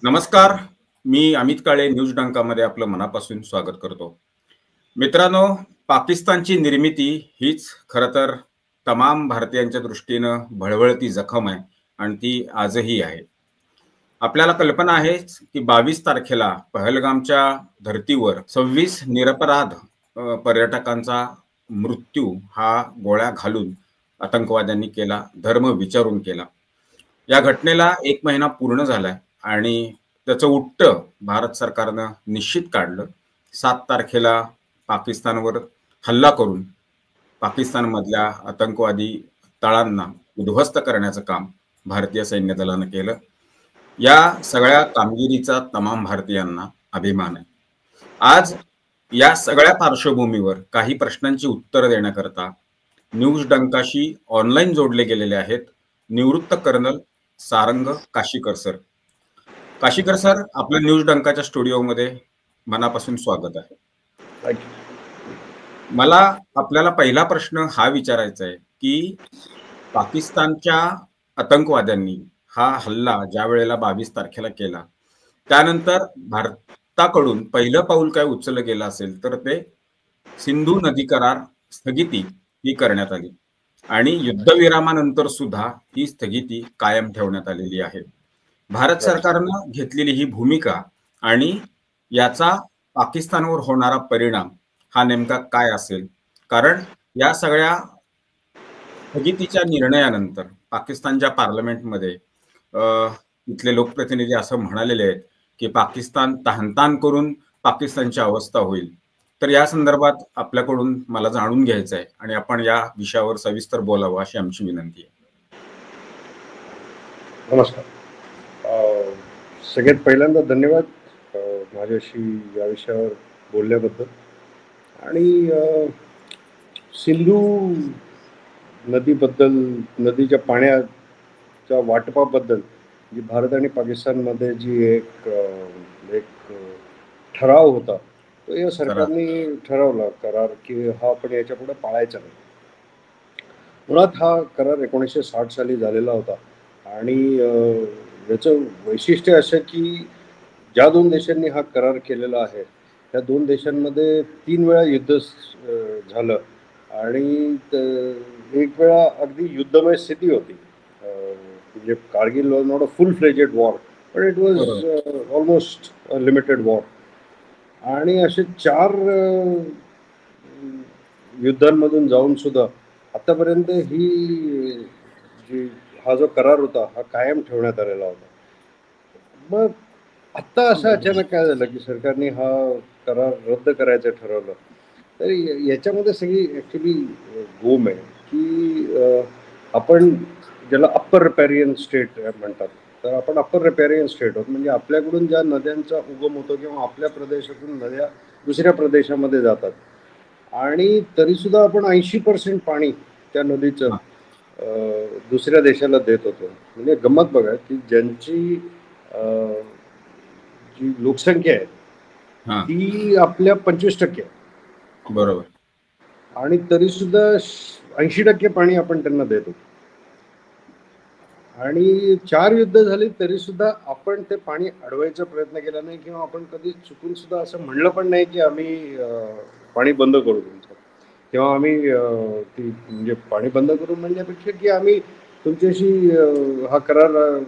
नमस्कार. मी अमित काळे न्यूज डंकामध्ये आपलं मनापासून स्वागत करतो. मित्रांनो, पाकिस्तानची निर्मिती हीच खरं तर तमाम भारतीयांच्या दृष्टीनं भळभळती जखम आहे आणि ती आजही आहे. आपल्याला कल्पना आहेच की 22 तारखेला पहलगामच्या धर्तीवर 26 निरपराध पर्यटकांचा मृत्यू हा गोळ्या घालून आतंकवाद्यांनी केला, धर्म विचारून केला. या घटनेला 1 महिना पूर्ण झालाय आणि त्याचं उत्तर भारत सरकारनं निश्चित काढलं. 7 तारखेला पाकिस्तानवर हल्ला करून पाकिस्तानमधल्या आतंकवादी तळांना उद्ध्वस्त करण्याचं काम भारतीय सैन्य दलानं केलं. या सगळ्या कामगिरीचा तमाम भारतीयांना अभिमान आहे. आज या सगळ्या पार्श्वभूमीवर काही प्रश्नांची उत्तरं देण्याकरता न्यूज डंकाशी ऑनलाईन जोडले गेलेले आहेत निवृत्त colonel Sarang Kashikar sir. Kashikar sir, आपलं न्यूज डंकाच्या स्टुडिओमध्ये मनापासून स्वागत आहे. मला आपल्याला पहिला प्रश्न हा विचारायचा आहे की पाकिस्तानच्या आतंकवाद्यांनी हा हल्ला ज्या वेळेला 22 तारखेला केला त्यानंतर भारताकडून पहिलं पाऊल काय उचललं गेलं असेल तर ते सिंधू नदी करार स्थगिती ही करण्यात आली आणि युद्धविरामानंतर सुद्धा ही स्थगिती कायम ठेवण्यात आलेली आहे. भारत सरकारनं घेतलेली ही भूमिका आणि याचा पाकिस्तानवर होणारा परिणाम हा नेमका काय असेल? कारण या सगळ्या स्थगितीच्या निर्णयानंतर पाकिस्तानच्या पार्लमेंटमध्ये इथले लोकप्रतिनिधी असं म्हणालेले आहेत की पाकिस्तान तहानतान करून पाकिस्तानची अवस्था होईल. तर या संदर्भात आपल्याकडून मला जाणून घ्यायचं आहे आणि आपण या विषयावर सविस्तर बोलावं अशी आमची विनंती आहे. नमस्कार. सगळ्यात पहिल्यांदा धन्यवाद माझ्याशी या विषयावर बोलल्याबद्दल. आणि सिंधू नदीबद्दल, नदीच्या पाण्याच्या वाटपाबद्दल जी भारत आणि पाकिस्तानमध्ये जी एक ठराव होता तो या सरकारने ठरवला करार की हा आपण याच्यापुढे पाळायचा नाही. मुळात हा करार 1960 साली झालेला होता आणि याचं वैशिष्ट्य असं की ज्या 2 देशांनी हा करार केलेला आहे त्या 2 देशांमध्ये 3 वेळा युद्ध झालं आणि एक वेळा अगदी युद्धमय स्थिती होती. म्हणजे Kargil was not a full fledged war but it was almost a limited war. आणि असे 4 युद्धांमधून जाऊन सुद्धा आतापर्यंत हा जो करार होता हा कायम ठेवण्यात आलेला होता. मग आत्ता असं अचानक काय झालं की सरकारने हा करार रद्द करायचं ठरवलं. तर याच्यामध्ये सगळी ॲक्च्युली गोम आहे की आपण ज्याला अप्पर रिपॅरियन स्टेट म्हणतात, तर आपण अप्पर रिपॅरियन स्टेट आहोत. म्हणजे आपल्याकडून ज्या नद्यांचा उगम होतो किंवा आपल्या प्रदेशातून नद्या दुसऱ्या प्रदेशामध्ये जातात आणि तरीसुद्धा आपण 80% पाणी त्या नदीचं दुसऱ्या देशाला देत होतो. म्हणजे गंमत बघा की ज्यांची जी लोकसंख्या आहे ती आपल्या 25% आहे. बरोबर. आणि तरीसुद्धा 80% पाणी आपण त्यांना देतो. आणि 4 युद्ध झाली तरीसुद्धा आपण ते पाणी अडवायचा प्रयत्न केला नाही किंवा आपण कधी चुकून सुद्धा असं म्हणलं पण नाही की आम्ही पाणी बंद करू तुमचं किंवा आम्ही म्हणजे पाणी बंद करू म्हणण्यापेक्षा की आम्ही तुमच्याशी हा करार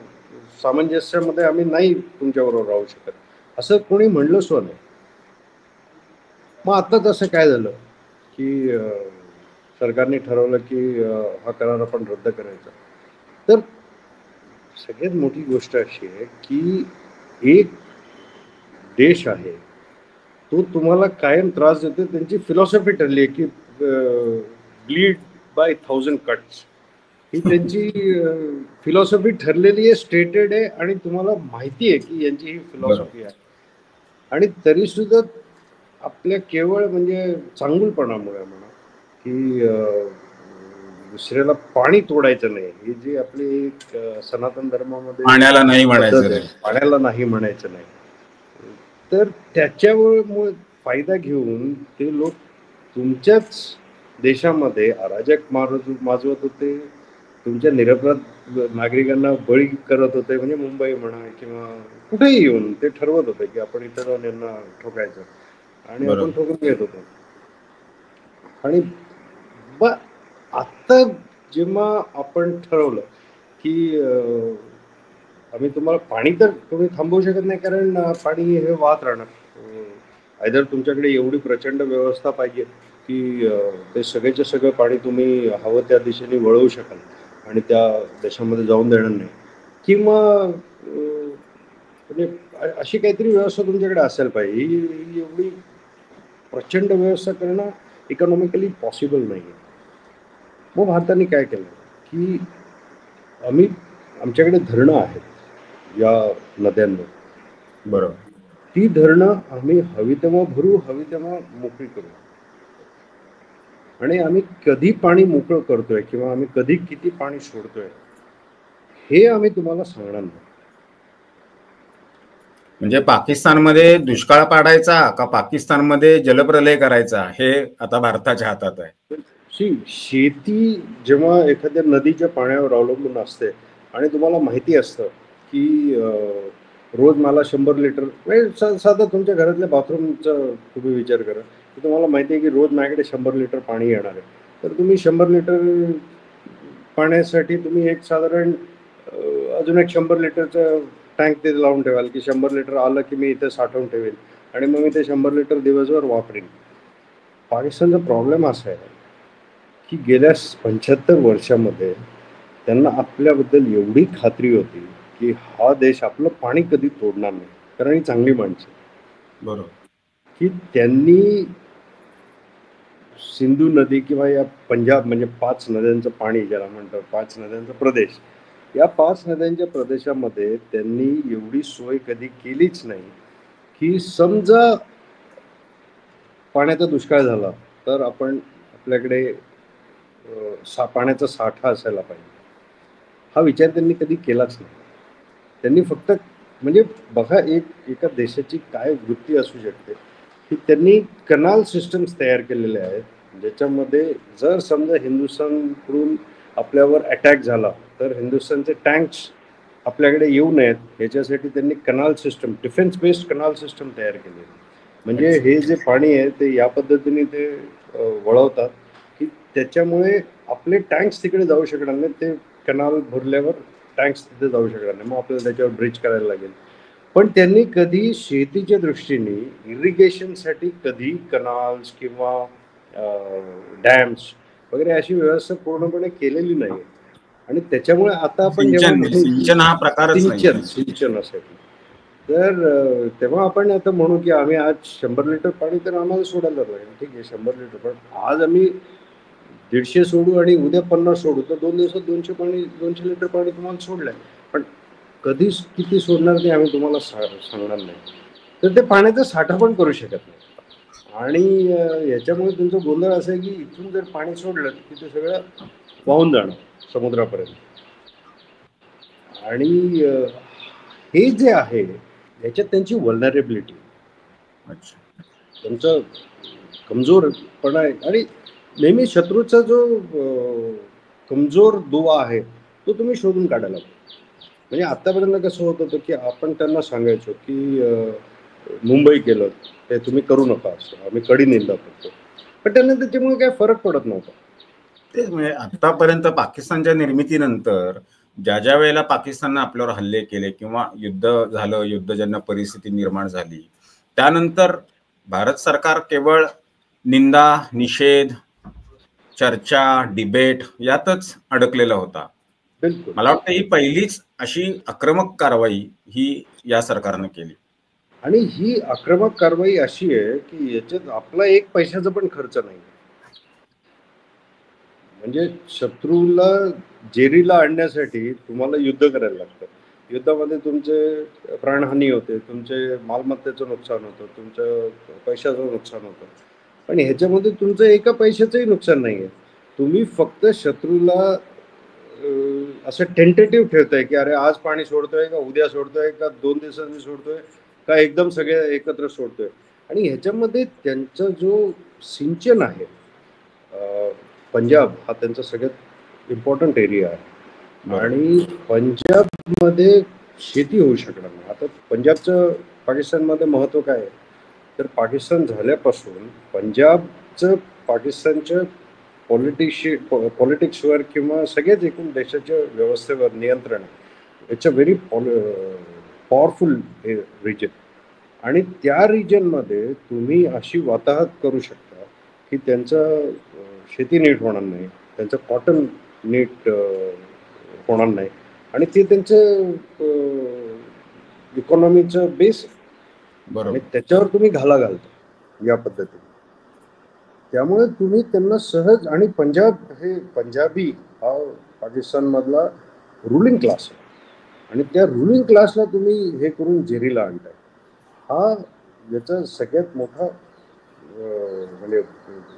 सामंजस्यामध्ये आम्ही नाही तुमच्याबरोबर राहू शकत असं कोणी म्हणलं सुद्धा नाही. मग आता तसं काय झालं की सरकारने ठरवलं की हा करार आपण रद्द करायचा. तर सगळ्यात मोठी गोष्ट अशी आहे की एक देश आहे तो तुम्हाला कायम त्रास देतो. त्यांची फिलॉसॉफी ठरली आहे की ब्लीड बाय 1000 कट्स ही त्यांची फिलॉसॉफी ठरलेली आहे, स्टेटेड आहे आणि तुम्हाला माहिती आहे की यांची ही फिलॉसॉफी आहे. आणि तरीसुद्धा आपल्या केवळ म्हणजे चांगुलपणामुळे म्हणा की दुसऱ्याला पाणी तोडायचं नाही ही जी आपली एक सनातन धर्मामध्ये पाण्याला नाही म्हणायचं नाही, पाण्याला नाही म्हणायचं नाही, तर त्याच्यामुळे फायदा घेऊन ते लोक तुमच्याच देशामध्ये अराजक माजवत होते, तुमच्या निरपराध नागरिकांना बळी करत होते, म्हणजे मुंबई म्हणा किंवा कुठेही येऊन ते ठरवत होते की आपण इथं जाऊन यांना ठोकायचं, आणि आपण बरोबर. ठोकून घेत होतो. आणि आता जेव्हा आपण ठरवलं की आम्ही तुम्हाला पाणी तर तुम्ही थांबवू शकत नाही, कारण पाणी हे वाहत राहणार. आयदर तुमच्याकडे एवढी प्रचंड व्यवस्था पाहिजे की ते सगळेच्या सगळं पाणी तुम्ही हवं त्या दिशेने वळवू शकाल आणि त्या देशामध्ये जाऊन देणार नाही, किंवा म्हणजे अशी काहीतरी व्यवस्था तुमच्याकडे असायला पाहिजे. ही एवढी प्रचंड व्यवस्था करणं इकॉनॉमिकली पॉसिबल नाही आहे. मग भारताने काय केलं की आमच्याकडे धरणं आहेत या नद्यांवर. बरोबर. ती धरणं आम्ही हवी तेव्हा भरू, हवी तेव्हा मोकळी करू, आणि आम्ही कधी पाणी मोकळं करतोय किंवा आम्ही कधी किती पाणी सोडतोय हे आम्ही तुम्हाला सांगणार नाही. म्हणजे पाकिस्तानमध्ये दुष्काळ पाडायचा का पाकिस्तानमध्ये जलप्रलय करायचा हे आता भारताच्या हातात आहे. शेती जेव्हा एखाद्या नदीच्या पाण्यावर अवलंबून असते आणि तुम्हाला माहिती असतं की रोज मला 100 लिटर, म्हणजे साधं तुमच्या घरातल्या बाथरूमचा तुम्ही विचार करा की तुम्हाला माहिती आहे की रोज माझ्याकडे 100 लिटर पाणी येणार आहे, तर तुम्ही 100 लिटर पाण्यासाठी तुम्ही एक साधारण अजून एक 100 लिटरचं टँक ते लावून ठेवाल की 100 लिटर आलं की मी इथे साठवून ठेवेल आणि मग मी ते 100 लिटर दिवसभर वापरेन. पाकिस्तानचा प्रॉब्लेम असा आहे की गेल्या 75 वर्षामध्ये त्यांना आपल्याबद्दल एवढी खात्री होती की हा देश आपलं पाणी कधी तोडणार नाही, कारण ही चांगली माणसं. बरोबर. की त्यांनी सिंधू नदी किंवा या पंजाब, म्हणजे 5 नद्यांचं पाणी ज्याला म्हणतात, 5 नद्यांचा प्रदेश, या 5 नद्यांच्या प्रदेशामध्ये त्यांनी एवढी सोय कधी केलीच नाही की समजा पाण्याचा दुष्काळ झाला तर आपल्याकडे पाण्याचा साठा असायला पाहिजे. हा विचार त्यांनी कधी केलाच नाही. त्यांनी फक्त, म्हणजे बघा एका देशाची काय वृत्ती असू शकते की त्यांनी कनाल सिस्टम्स तयार केलेले आहेत ज्याच्यामध्ये जर समजा हिंदुस्थानकडून आपल्यावर अटॅक झाला तर हिंदुस्थानचे टँक्स आपल्याकडे येऊ नयेत याच्यासाठी त्यांनी canal system, defence based canal system तयार केले. म्हणजे हे जे पाणी आहे ते या पद्धतीने ते वळवतात की त्याच्यामुळे आपले टँक्स तिकडे जाऊ शकणार नाही, ते कनाल भरल्यावर टँक्स तिथे जाऊ शकणार नाही, मग आपल्याला त्याच्यावर ब्रिज करायला लागेल. पण त्यांनी कधी शेतीच्या दृष्टीने इरिगेशनसाठी कधी कनाल्स किंवा डॅम्स वगैरे अशी व्यवस्था पूर्णपणे केलेली नाही. आणि त्याच्यामुळे आता आपण जेव्हा म्हणू सिंचन हा प्रकारच नाही. सिंचन असेल तर तेव्हा आपण आता म्हणू की आम्ही आज 100 लिटर पाणी तर आम्हाला सोडायला लागेल, ठीक आहे 100 लिटर, पण आज आम्ही 150 सोडू आणि उद्या 50 सोडू तर 2 दिवसात 200 लिटर पाणी तुम्हाला सोडलंय, पण कधी किती सोडणार ते आम्ही तुम्हाला सांगणार नाही. तर ते पाण्याचा साठा पण करू शकत नाही. आणि याच्यामुळे तुमचा गोंधळ असा आहे की इथून जर पाणी सोडलं की ते सगळं वाहून जाणार समुद्रापर्यंत. आणि हे जे आहे याच्यात त्यांची व्हल्नरेबिलिटी, त्यांचं कमजोरपणा आहे. आणि नेहमी शत्रूचा जो कमजोर दुवा आहे तो तुम्ही शोधून काढायला पाहिजे. म्हणजे आतापर्यंत कसं होत होतं की आपण त्यांना सांगायचो की मुंबई केलं ते तुम्ही करू नका, असं आम्ही कडी निंदा करतो, पण त्यांना त्याच्यामुळे काय फरक पडत नव्हता. तेच म्हणजे आतापर्यंत पाकिस्तानच्या निर्मितीनंतर ज्या वेळेला पाकिस्तानने आपल्यावर हल्ले केले किंवा युद्ध झालं, युद्धजन्य परिस्थिती निर्माण झाली, त्यानंतर भारत सरकार केवळ निंदा, निषेध, चर्चा, डिबेट यातच अडकलेला होता. बिलकुल. मला वाटतं ही पहिलीच अशी आक्रमक कारवाई ही या सरकारने केली. आणि ही आक्रमक कारवाई अशी आहे की याच्यात आपला एक पैशाचा पण खर्च नाही. म्हणजे शत्रूला जेरीला आणण्यासाठी तुम्हाला युद्ध करायला लागतं. युद्धामध्ये तुमचे प्राणहानी होते, तुमचे मालमत्तेचं नुकसान होतं, तुमचं पैशाचं नुकसान होतं, पण ह्याच्यामध्ये तुमचं एका पैशाचंही नुकसान नाही आहे. तुम्ही फक्त शत्रूला असं टेंटेटिव्ह ठेवताय की अरे आज पाणी सोडतोय का उद्या सोडतोय का 2 दिवसांनी सोडतोय का एकदम सगळे एकत्र सोडतोय. आणि ह्याच्यामध्ये त्यांचा जो सिंचन आहे, पंजाब हा त्यांचा सगळ्यात इम्पॉर्टंट एरिया आहे, बरोबर. आणि पंजाबमध्ये शेती होऊ शकणार नाही. आता पंजाबचं पाकिस्तानमध्ये महत्व काय आहे, तर पाकिस्तान झाल्यापासून पंजाबचं पाकिस्तानच्या पॉलिटिक्सवर किंवा सगळ्याच एकूण देशाच्या व्यवस्थेवर नियंत्रण आहे. It's a very powerful region. आणि त्या रिजनमध्ये तुम्ही अशी वाताहत करू शकता की त्यांचं शेती नीट होणार नाही, त्यांचं कॉटन नीट होणार नाही, आणि ते त्यांचं इकॉनॉमीचं बेस आहे. आणि बरोबर. त्याच्यावर तुम्ही घाला घालता या पद्धतीने. त्यामुळे तुम्ही त्यांना सहज, आणि पंजाबी हा पाकिस्तानमधला रुलिंग क्लास आहे, आणि त्या रुलिंग क्लासला तुम्ही हे करून जेरीला आणताय. हा याचा सगळ्यात मोठा म्हणजे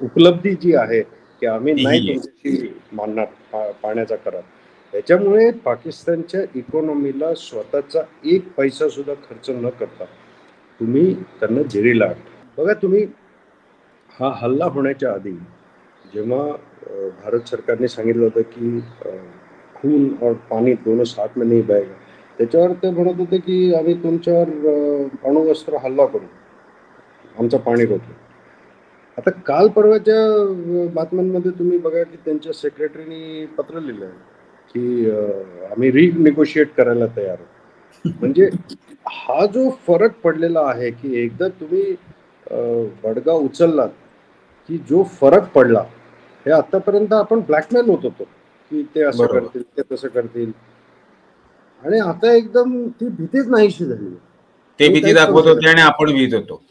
उपलब्धी जी आहे की आम्ही नाही तीही आहे. तुमच्याशी मानणार पाण्याचा करार. त्याच्यामुळे पाकिस्तानच्या इकॉनॉमीला स्वतःचा एक पैसा सुद्धा खर्च न करता तुम्ही त्यांना जेरीला आणता. बघा तुम्ही, हा हल्ला होण्याच्या आधी जेव्हा भारत सरकारने सांगितलं होतं की खून और पाणी दोनों साथ में नहीं बहेगा, त्याच्यावर ते म्हणत होते की आम्ही तुमच्यावर अणुअस्त्र हल्ला करू, आमचं पाणी रोखू. आता काल परवाच्या बातम्यांमध्ये तुम्ही बघा की त्यांच्या सेक्रेटरीनी पत्र लिहिलं आहे की आम्ही रिनिगोशिएट करायला तयार आहोत. म्हणजे हा जो फरक पडलेला आहे की एकदा तुम्ही बडगा उचललात की जो फरक पडला, हे आतापर्यंत आपण ब्लॅकमेल होत होतो की ते असं बरोबर. करतील, ते तसं करतील, आणि आता एकदम ती भीतीच नाहीशी झाली. ते तुम्ही भीती काहीच करू दाखवत शकत होते आणि आपण भीत होतो.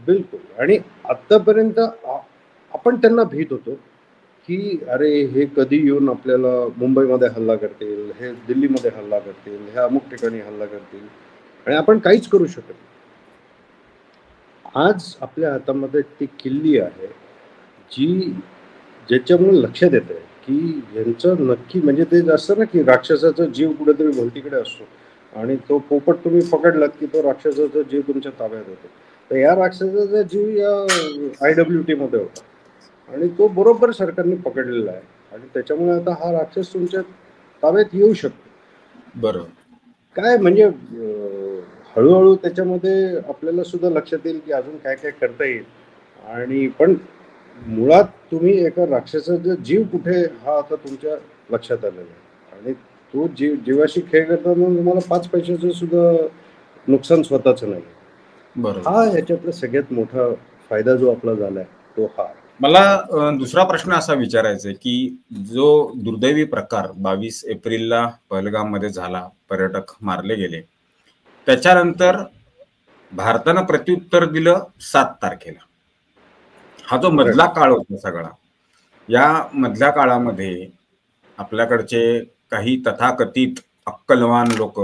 बिलकुल. आणि आतापर्यंत आपण त्यांना भीत होतो की अरे हे कधी येऊन आपल्याला मुंबईमध्ये हल्ला करतील, हे दिल्लीमध्ये हल्ला करतील, हे अमुक ठिकाणी हल्ला करतील, आणि आपण काहीच करू शकत नाही. आज आपल्या हातामध्ये ती किल्ली आहे जी ज्याच्यामुळे लक्षात येत आहे की यांचं नक्की, म्हणजे ते असतं ना की राक्षसाचा जीव कुठेतरी भोवतीकडे असतो आणि तो पोपट तुम्ही पकडलात की तो राक्षसाचा जीव तुमच्या ताब्यात होतो. तर या राक्षसाचा जीव या IWT मध्ये होता आणि तो बरोबर सरकारने पकडलेला आहे, आणि त्याच्यामुळे आता हा राक्षस तुमच्या ताब्यात येऊ शकतो. बरोबर. काय म्हणजे हळूहळू त्याच्यामध्ये आपल्याला सुद्धा लक्षात येईल की अजून काय काय करता येईल. आणि पण मुळात तुम्ही एका राक्षसाचा जीव कुठे, हा आता तुमच्या लक्षात आलेला आहे, आणि तो जीवाशी खेळ करताना तुम्हाला 5 पैशाचं सुद्धा नुकसान स्वतःच नाही. बरोबर. हा ह्याच्यातला सगळ्यात मोठा फायदा जो आपला झालाय तो हा. मला दुसरा प्रश्न असा विचारायचा आहे की जो दुर्दैवी प्रकार 22 एप्रिलला पहलगाममध्ये झाला, पर्यटक मारले गेले, त्याच्यानंतर भारतानं प्रत्युत्तर दिलं 7 तारखेला. हा जो मधला काळ होता सगळा, या मधल्या काळामध्ये आपल्याकडचे काही तथाकथित अक्कलवान लोक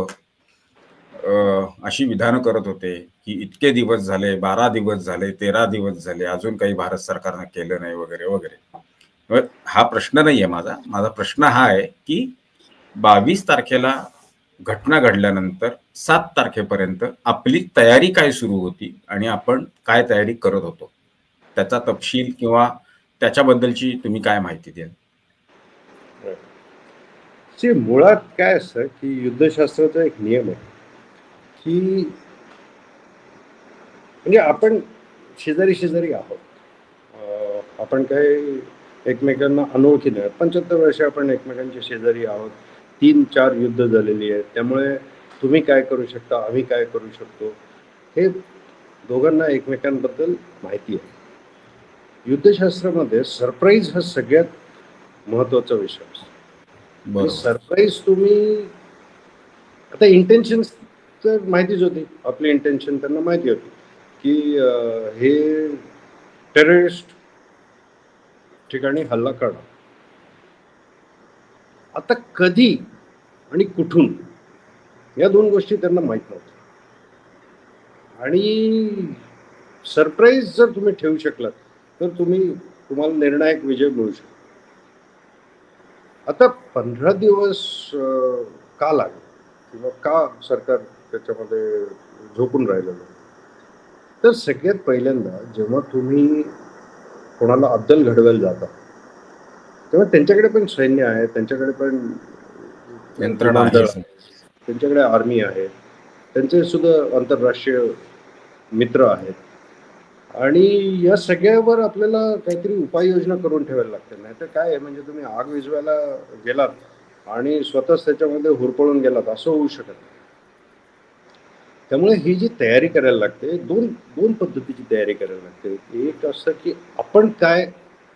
अशी विधानं करत होते की इतके दिवस झाले, 12 दिवस झाले, 13 दिवस झाले, अजून काही भारत सरकारनं केलं नाही वगैरे वगैरे. हा प्रश्न नाहीये माझा. माझा प्रश्न हा आहे की 22 तारखेला घटना घडल्यानंतर 7 तारखेपर्यंत आपली तयारी काय सुरू होती आणि आपण काय तयारी करत होतो, त्याचा तपशील किंवा त्याच्याबद्दलची तुम्ही काय माहिती द्याल? मुळात काय असतं की युद्धशास्त्राचा एक नियम आहे की म्हणजे आपण शेजारी शेजारी आहोत, आपण काही एकमेकांना अनोळखी नाही. 75 वर्ष आपण एकमेकांच्या शेजारी आहोत, 3-4 युद्ध झालेली आहेत. त्यामुळे तुम्ही काय करू शकता, आम्ही काय करू शकतो, हे दोघांना एकमेकांबद्दल माहिती आहे. युद्धशास्त्रामध्ये सरप्राईज हा सगळ्यात महत्वाचा विषय असतो. आणि सरप्राईज तुम्ही, आता इंटेन्शन तर माहितीच होती, आपली इंटेन्शन त्यांना माहिती होती की हे टेररिस्ट ठिकाणी हल्ला करणार. आता कधी आणि कुठून, या 2 गोष्टी त्यांना माहित नव्हत्या. आणि सरप्राईज जर तुम्ही ठेवू शकलात तर तुम्हाला निर्णायक विजय मिळू शकतो. आता 15 दिवस का लागले किंवा का सरकार त्याच्यामध्ये झोपून राहिलेलं, तर सगळ्यात पहिल्यांदा जेव्हा तुम्ही कोणाला अद्दल घडवायला जाता तेव्हा त्यांच्याकडे पण सैन्य आहे, त्यांच्याकडे पण यंत्रणा विमानदळ आहे. आहे, त्यांच्याकडे आर्मी आहे, त्यांचे सुद्धा आंतरराष्ट्रीय मित्र आहेत. आणि या सगळ्यावर आपल्याला काहीतरी उपाययोजना करून ठेवायला लागते. नाही तर काय आहे, म्हणजे तुम्ही आग विझवायला गेलात आणि स्वतःच त्याच्यामध्ये हुरपळून गेलात असं होऊ शकत नाही. त्यामुळे ही जी तयारी करायला लागते, दोन पद्धतीची तयारी करायला लागते. एक असं की आपण काय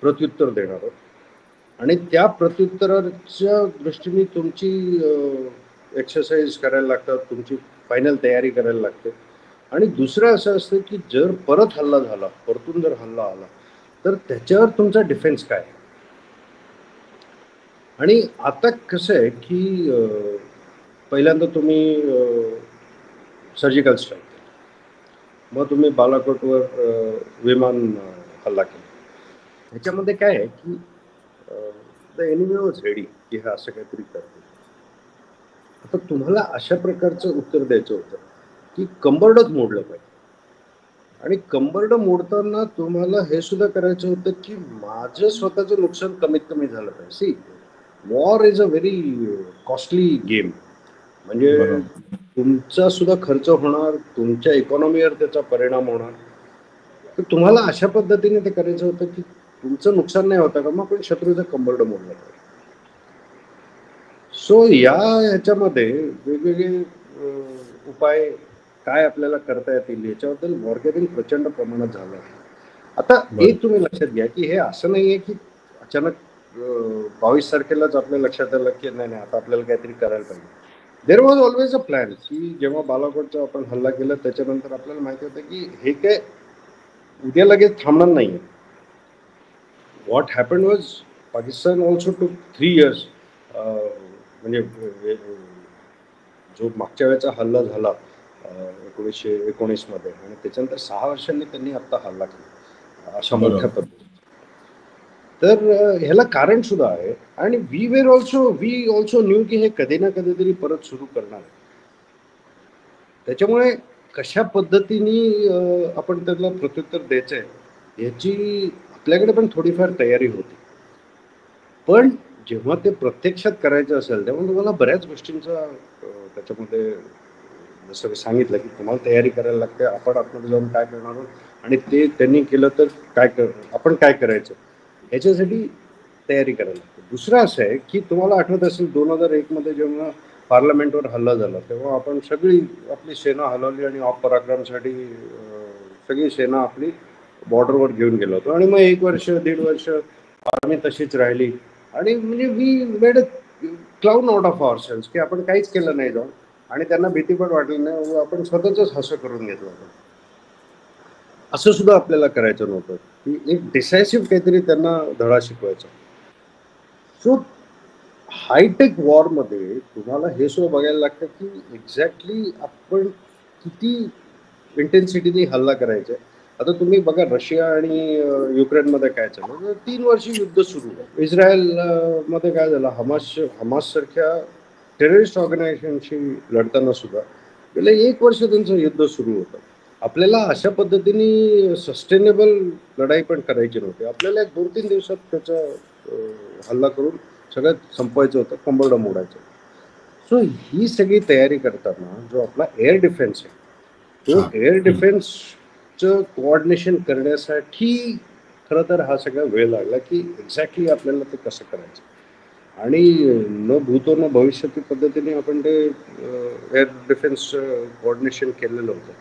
प्रत्युत्तर देणार आहोत आणि त्या प्रत्युत्तराच्या दृष्टीने तुमची एक्सरसाइज करायला लागतात, तुमची फायनल तयारी करायला लागते. आणि दुसरं असं असतं की जर परत हल्ला झाला, परतून जर हल्ला आला तर त्याच्यावर तुमचा डिफेन्स काय. आणि आता कसं आहे की पहिल्यांदा तुम्ही सर्जिकल स्ट्राईक केला, मग तुम्ही बालाकोटवर विमान हल्ला केला. ह्याच्यामध्ये काय आहे की द एनिमी वॉज रेडी की हे असं काहीतरी करते. आता तुम्हाला अशा प्रकारचं उत्तर द्यायचं होतं की कंबरडच मोडलं पाहिजे. आणि कंबरड मोडताना तुम्हाला हे सुद्धा करायचं होतं की माझं स्वतःचं नुकसान कमीत कमी झालं पाहिजे. See, war is a very costly game. म्हणजे तुमचा सुद्धा खर्च होणार, तुमच्या इकॉनॉमीवर त्याचा परिणाम होणार. तर तुम्हाला अशा पद्धतीने ते करायचं होतं की तुमचं नुकसान नाही होतं का, मग आपण शत्रूचं कंबरड मोडलं पाहिजे. सो ह्याच्यामध्ये वेगवेगळे उपाय काय आपल्याला करता येतील याच्याबद्दल वॉरगेमिंग प्रचंड प्रमाणात झालं आहे. आता एक तुम्ही लक्षात घ्या की हे असं नाहीये की अचानक 22 तारखेलाच आपल्या लक्षात आलं की नाही आता आपल्याला काहीतरी करायला पाहिजे. There was always a plan की जेव्हा बालाकोटचा आपण हल्ला केला त्याच्यानंतर आपल्याला माहिती होतं की हे काय उद्या लगेच थांबणार नाहीये. What happen was Pakistan also to 3 years. म्हणजे जो मागच्या वेळेचा हल्ला झाला 1919 मध्ये आणि त्याच्यानंतर 6 वर्षांनी त्यांनी आता हल्ला केला अशा मोठ्या पद्धतीने. तर ह्याला कारण सुद्धा आहे. आणि वी ऑल्सो न्यू की हे कधी ना कधीतरी परत सुरू करणार आहे. त्याच्यामुळे कशा पद्धतीने आपण त्याला प्रत्युत्तर द्यायचंय याची आपल्याकडे पण थोडीफार तयारी होती. पण जेव्हा ते प्रत्यक्षात करायचं असेल तेव्हा तुम्हाला बऱ्याच गोष्टींचा त्याच्यामध्ये जसं मी सांगितलं की तुम्हाला तयारी करायला लागते. आपण आतमध्ये जाऊन काय करणार आहोत आणि ते त्यांनी केलं तर आपण काय करायचं ह्याच्यासाठी तयारी करायला लागते. दुसरं असं आहे की तुम्हाला आठवत असेल 2001 मध्ये जेव्हा पार्लमेंटवर हल्ला झाला तेव्हा आपण सगळी आपली सेना हलवली आणि पराक्रमसाठी सगळी सेना आपली बॉर्डरवर घेऊन गेलो होतो. आणि मग 1 वर्ष 1.5 वर्ष आर्मी तशीच राहिली. आणि म्हणजे we made a clown out of our selves की आपण काहीच केलं नाही जाऊन. आणि त्यांना भीती पण वाटली नाही, आपण स्वतःच हसं करून घेतलं होतं. असं सुद्धा आपल्याला करायचं नव्हतं की एक डिसायसिव्ह काहीतरी त्यांना धडा शिकवायचा. सो हायटेक वॉरमध्ये तुम्हाला हे सुद्धा बघायला लागतं की एक्झॅक्टली आपण किती इंटेन्सिटीने हल्ला करायचा. आता तुम्ही बघा रशिया आणि युक्रेनमध्ये काय चाललं. 3 वर्ष युद्ध सुरू आहे. इस्रायल मध्ये काय झालं, हमास सारख्या टेररिस्ट ऑर्गनायझेशनशी लढताना सुद्धा गेले 1 वर्ष त्यांचं युद्ध सुरू होतं. आपल्याला अशा पद्धतीने सस्टेनेबल लढाई पण करायची नव्हती. आपल्याला 2-3 दिवसात त्याचा हल्ला करून सगळ्यात संपवायचं होतं, कंबरडं मोडायचं. सो ही सगळी तयारी करताना जो आपला एअर डिफेन्स आहे तो एअर डिफेन्सचं कोऑर्डिनेशन करण्यासाठी खरं तर हा सगळा वेळ लागला की एक्झॅक्टली आपल्याला ते कसं करायचं. आणि न भूतो न भविष्यती पद्धतीने आपण ते एअर डिफेन्स कोऑर्डिनेशन केलेलं होतं.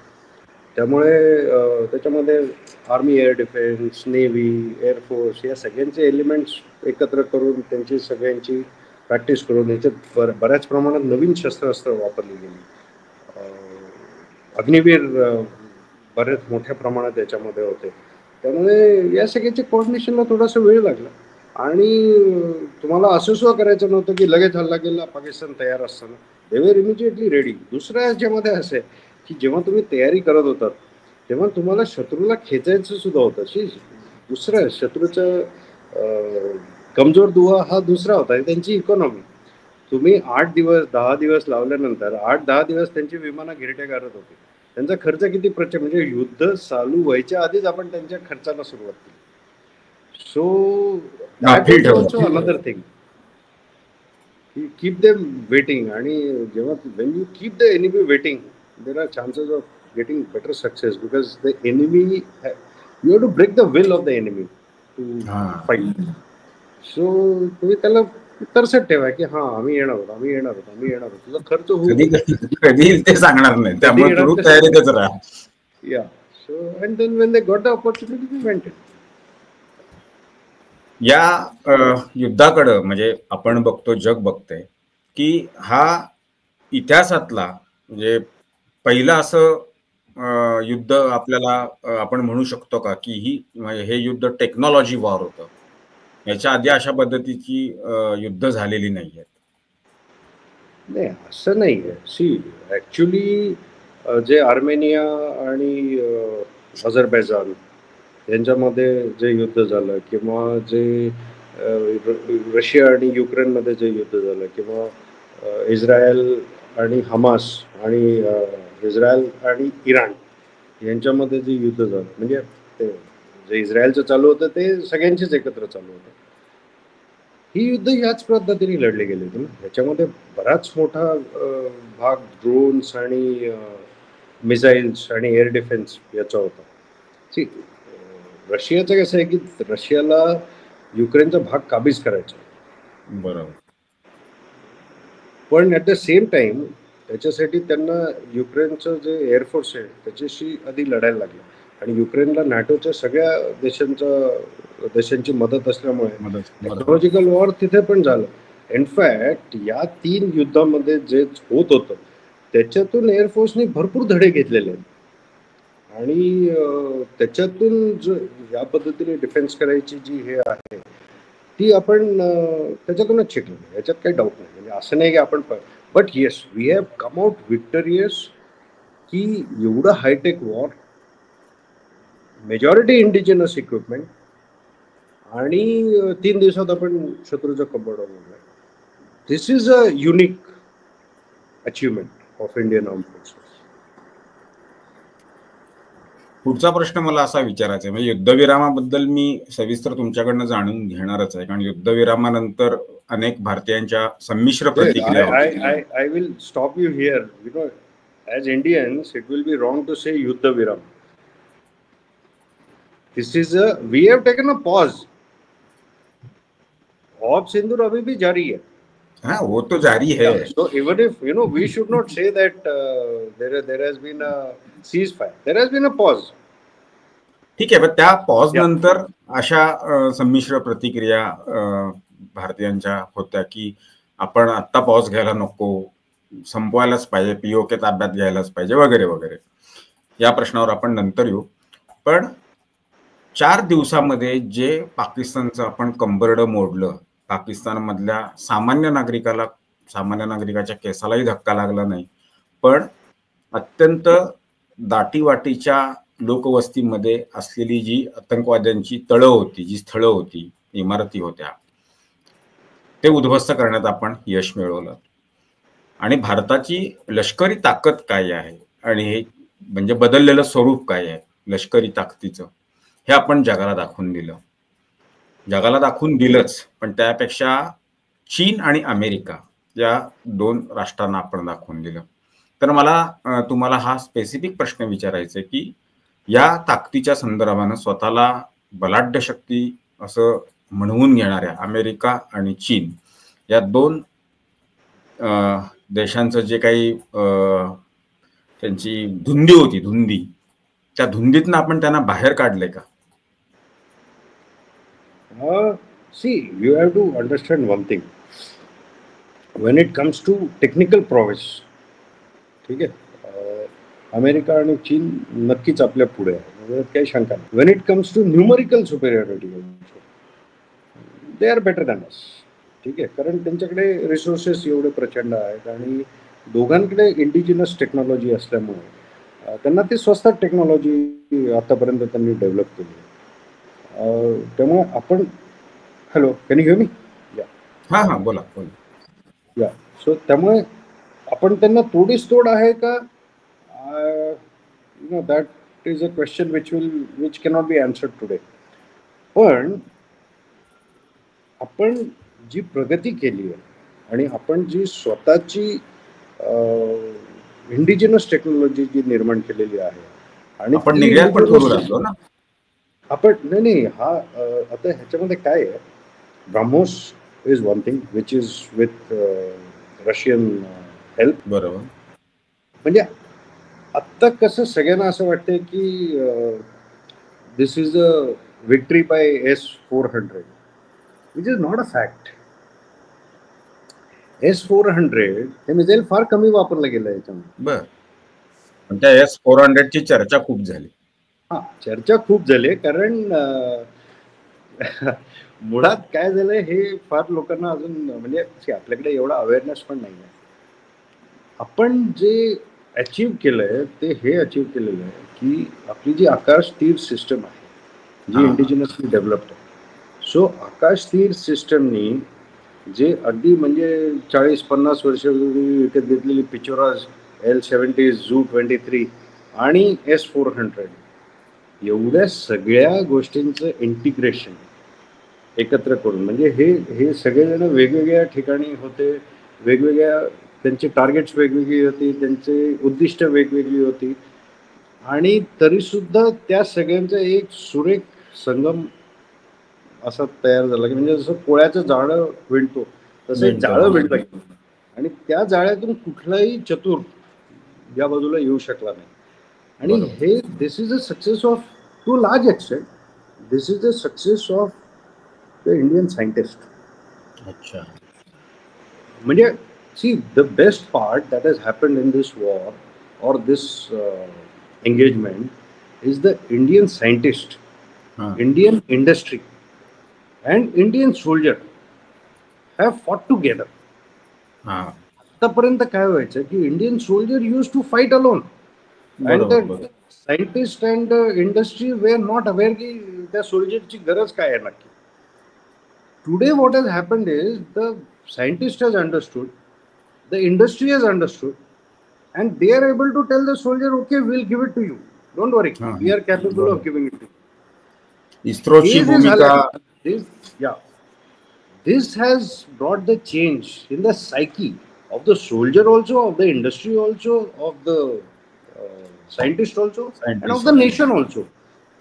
त्यामुळे त्याच्यामध्ये army air defence, navy, air force या सगळ्यांचे एलिमेंट्स एकत्र करून त्यांची सगळ्यांची प्रॅक्टिस करून याच्यात बऱ्याच प्रमाणात नवीन शस्त्रास्त्र वापरली गेली. अग्निवीर बरेच मोठ्या प्रमाणात याच्यामध्ये होते. त्यामुळे या सगळ्याच्या कोऑर्डिनेशनला थोडासा वेळ लागला. आणि तुम्हाला असं सुद्धा करायचं नव्हतं की लगेच हल्ला केला पाकिस्तान तयार असताना. दे वर इमिजिएटली रेडी. दुसऱ्या याच्यामध्ये असं आहे की जेव्हा तुम्ही तयारी करत होतात तेव्हा तुम्हाला शत्रूला खेचायचं सुद्धा होतं. दुसरं शत्रूचं कमजोर दुवा हा दुसरा होता, त्यांची इकॉनॉमी. तुम्ही 8 दिवस 10 दिवस लावल्यानंतर 8-10 दिवस त्यांची विमानं घिरट्या करत होती. त्यांचा खर्च किती प्रचंड, म्हणजे युद्ध चालू व्हायच्या आधीच आपण त्यांच्या खर्चाला सुरुवात केली. So that is also another thing. Keep them waiting. आणि जेव्हा when you keep the enemy waiting, there are chances of getting better success, because the enemy, you have to break the will of the enemy to fight. So तुम्ही त्याला तरसत ठेवा की हा आम्ही येणार आहोत, आम्ही येणार आहोत, आम्ही येणार आहोत. तुझा खर्च होऊ कधी ते सांगणार नाही, त्यामुळे तू तयारीतच राहा. Yeah so and then when they got the opportunity they went it. या युद्धाकडं म्हणजे आपण बघतो, जग बघतंय की हा इतिहासातला म्हणजे पहिला असं युद्ध आपल्याला आपण म्हणू शकतो का की हे युद्ध टेक्नॉलॉजी वॉर होतं. याच्या आधी अशा पद्धतीची युद्ध झालेली नाही आहेत. नाही असं नाही आहे. सी ॲक्च्युली जे आर्मेनिया आणि अझरबैजान यांच्यामध्ये जे युद्ध झालं, किंवा जे रशिया आणि युक्रेनमध्ये जे युद्ध झालं, किंवा इस्रायल आणि हमास आणि इस्रायल आणि इराण यांच्यामध्ये जे युद्ध झालं, म्हणजे ते जे इस्रायलचं चालू होतं ते सगळ्यांचीच एकत्र चालू होतं. ही युद्ध याच पद्धतीने लढले गेले होते ना. ह्याच्यामध्ये बराच मोठा भाग ड्रोन्स आणि मिसाईल्स आणि एअर डिफेन्स याचा होता. सी रशियाचं कसं आहे की रशियाला युक्रेनचा भाग काबीज करायचा, बरोबर, पण ॲट द सेम टाइम त्याच्यासाठी त्यांना युक्रेनचं जे एअरफोर्स आहे त्याच्याशी आधी लढायला लागलं. आणि युक्रेनला नॅटोच्या सगळ्या देशांची मदत असल्यामुळे टेक्नॉलॉजिकल वॉर तिथे पण झालं. इनफॅक्ट या 3 युद्धामध्ये जे होत होतं त्याच्यातून एअरफोर्सने भरपूर धडे घेतलेले आहेत. आणि त्याच्यातून जो या पद्धतीने डिफेन्स करायची जी हे आहे ती आपण त्याच्यातूनच शिकलो, याच्यात काही डाऊट नाही. म्हणजे असं नाही की आपण but yes we have come out victorious की एवढं hitech war, majority indigenous equipment, आणि 3 दिवसात आपण शत्रूच्या कंबरवर उडलाय. This is a unique achievement of Indian arm forces. पुढचा प्रश्न मला असा विचारायचा आहे, म्हणजे युद्धविरामाबद्दल मी सविस्तर तुमच्याकडनं जाणून घेणारच आहे, कारण युद्धविरामानंतर अनेक भारतीयांच्या संमिश्र प्रतिक्रिया. I will stop you here. You know, as Indians it will be wrong to say युद्धविराम. This is we have taken a pause. Op Sindoor अभी भी जारी है. हाँ, वो तो जारी है. So even if we should not say that there has been a ceasefire. There has been a pause. ठीक आहे, पण त्या पॉज नंतर अशा संमिश्र प्रतिक्रिया भारतीयांच्या होत्या की आपण आता पॉज घ्यायला नको, संपवायलाच पाहिजे, पीओके ताब्यात घ्यायलाच पाहिजे वगैरे वगैरे. या प्रश्नावर आपण नंतर येऊ. पण 4 दिवसामध्ये जे पाकिस्तानचं आपण कंबरडं मोडलं, पाकिस्तानमधल्या सामान्य नागरिकाच्या केसालाही धक्का लागला नाही, पण अत्यंत दाटीवाटीच्या लोकवस्तीमध्ये असलेली जी आतंकवाद्यांची तळं होती, जी स्थळं होती, इमारती होत्या, ते उद्ध्वस्त करण्यात आपण यश मिळवलं. आणि भारताची लष्करी ताकद काय आहे आणि हे म्हणजे बदललेलं स्वरूप काय आहे लष्करी ताकदीचं, हे आपण जगाला दाखवून दिलं. जगाला दाखवून दिलंच, पण त्यापेक्षा चीन आणि अमेरिका या 2 राष्ट्रांना आपण दाखवून दिलं. तर मला तुम्हाला हा स्पेसिफिक प्रश्न विचारायचा आहे की या ताकदीच्या संदर्भानं स्वतःला बलाढ्य शक्ती असं म्हणवून घेणाऱ्या अमेरिका आणि चीन या 2 देशांचं जे काही त्यांची धुंदी होती, त्या धुंदीतनं आपण त्यांना बाहेर काढलंय का? See, you have to understand one thing. When it comes to technical prowess, ठीक आहे, अमेरिका आणि चीन नक्कीच आपल्या पुढे आहे, काही शंका नाही. When it comes to numerical superiority, they are better than us. ठीक आहे, कारण त्यांच्याकडे रिसोर्सेस एवढे प्रचंड आहेत आणि दोघांकडे इंडिजिनस टेक्नॉलॉजी असल्यामुळे त्यांना ती स्वस्तात टेक्नॉलॉजी आतापर्यंत त्यांनी डेव्हलप केली. त्यामुळे आपण हॅलो, कॅन यू हिअर मी? हा, बोला. या सो त्यामुळे आपण त्यांना तोडीस तोड आहे का, that is a question which cannot be answered today. पण आपण जी प्रगती केली आहे आणि आपण जी स्वतःची इंडिजिनस टेक्नॉलॉजी जी निर्माण केलेली आहे आणि आपण ती निर्यात पण करू इंडिजिनस लागलो ना. आपण नाही हा आता ह्याच्यामध्ये काय आहे, BrahMos is one thing which is with Russian help. बरोबर. म्हणजे आत्ता कसं सगळ्यांना असं वाटतंय की this is a victory by S-400, which is not a fact. S-400 हे मिसाईल फार कमी वापरलं गेलं याच्यामध्ये. बर, पण त्या S-400 ची चर्चा खूप झाली. हा, चर्चा खूप झाली कारण मुळात काय झालंय हे फार लोकांना अजून म्हणजे आपल्याकडे एवढा अवेअरनेस पण नाही आहे. आपण जे अचीव केलंय ते हे अचीव केलेलं आहे की आपली जी आकाश तीर सिस्टम आहे जी इंडिजिनसली डेव्हलप्ड आहे. सो आकाश तीर सिस्टमनी जे अगदी म्हणजे 40-50 वर्षापूर्वी विकत घेतलेली पिचोराज L-70 Zu-23 आणि S-400 एवढ्या सगळ्या गोष्टींचं इंटिग्रेशन एकत्र करून, म्हणजे हे सगळेजण वेगवेगळ्या ठिकाणी होते, वेगवेगळ्या त्यांची टार्गेट्स वेगवेगळी होती, त्यांचे उद्दिष्ट वेगवेगळी होती आणि तरीसुद्धा त्या सगळ्यांचा एक सुरेख संगम असा तयार झाला की म्हणजे जसं पोळ्याचं जाळं विणतो तसं एक जाळं विणलं गेलं आणि त्या जाळ्यातून कुठलाही चतुर या बाजूला येऊ शकला नाही. आणि हे this is a success of to large extent, this is a success of the Indian scientist. अच्छा. म्हणजे see the best part that has happened in this war or this engagement is the Indian scientist, Indian industry and Indian soldier have fought together. आतापर्यंत काय व्हायचं की Indian soldier use to fight alone and the scientist and industry were not aware की त्या सोल्जरची गरज काय आहे नक्की. Today what has happened is the scientist has understood, the industry has understood and they are able to tell the soldier, okay, we'll give it to you, don't worry, we are capable of giving it to you. इस्रोची भूमिका, this has brought the change in the psyche of the soldier also, of the industry also, of the scientist also, and of the nation also.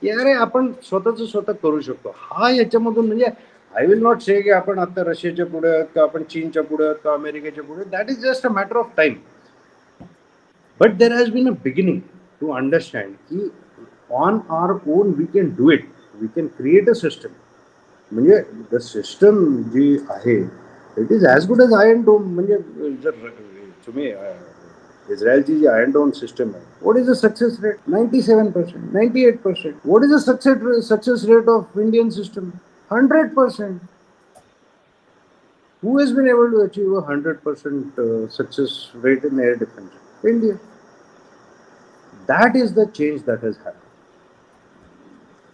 अरे आपण स्वतःच स्वतः करू शकतो. हा याच्यामधून म्हणजे आय विल नॉट से की आपण आता रशियाच्या पुढे आहोत का आपण चीनच्या पुढे आहोत का अमेरिकेच्या पुढे, that is just a matter of time. But there has been a beginning to understand that on our own we can do it. We can create a system. म्हणजे the system जी आहे it is as good as Iron Dome. म्हणजे जर तुम्ही इस्रायलची जी Iron Dome system आहे, what is the success rate? 97%, 98%. What is the success rate of Indian system? 100%. Who has been able to achieve a 100% success rate in air defense? India. That is the change that has happened.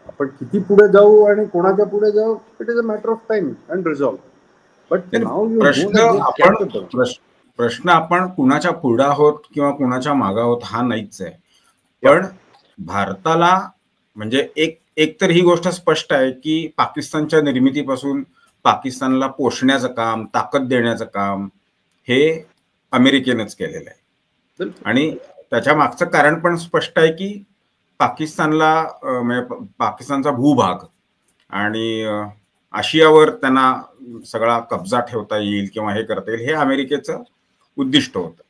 आपण किती पुढे जाऊ आणि कोणाच्या पुढे जाऊ, it is a matter of time and resolve. But now you प्रश्न आपण कुणाच्या पुढे आहोत किंवा कुणाच्या मागे आहोत हा नाहीच आहे. पण भारताला म्हणजे एक तर ही गोष्ट स्पष्ट आहे की पाकिस्तानच्या निर्मितीपासून पाकिस्तानला पोषण्याचं काम, ताकद देण्याचं काम हे अमेरिकेनंच केलेलं आहे. आणि त्याच्या मागचं कारण पण स्पष्ट आहे की पाकिस्तानला म्हणजे पाकिस्तानचा भूभाग आणि आशियावर त्यांना सगळा कब्जा ठेवता येईल किंवा हे करता येईल हे अमेरिकेचं उद्दिष्ट होतं.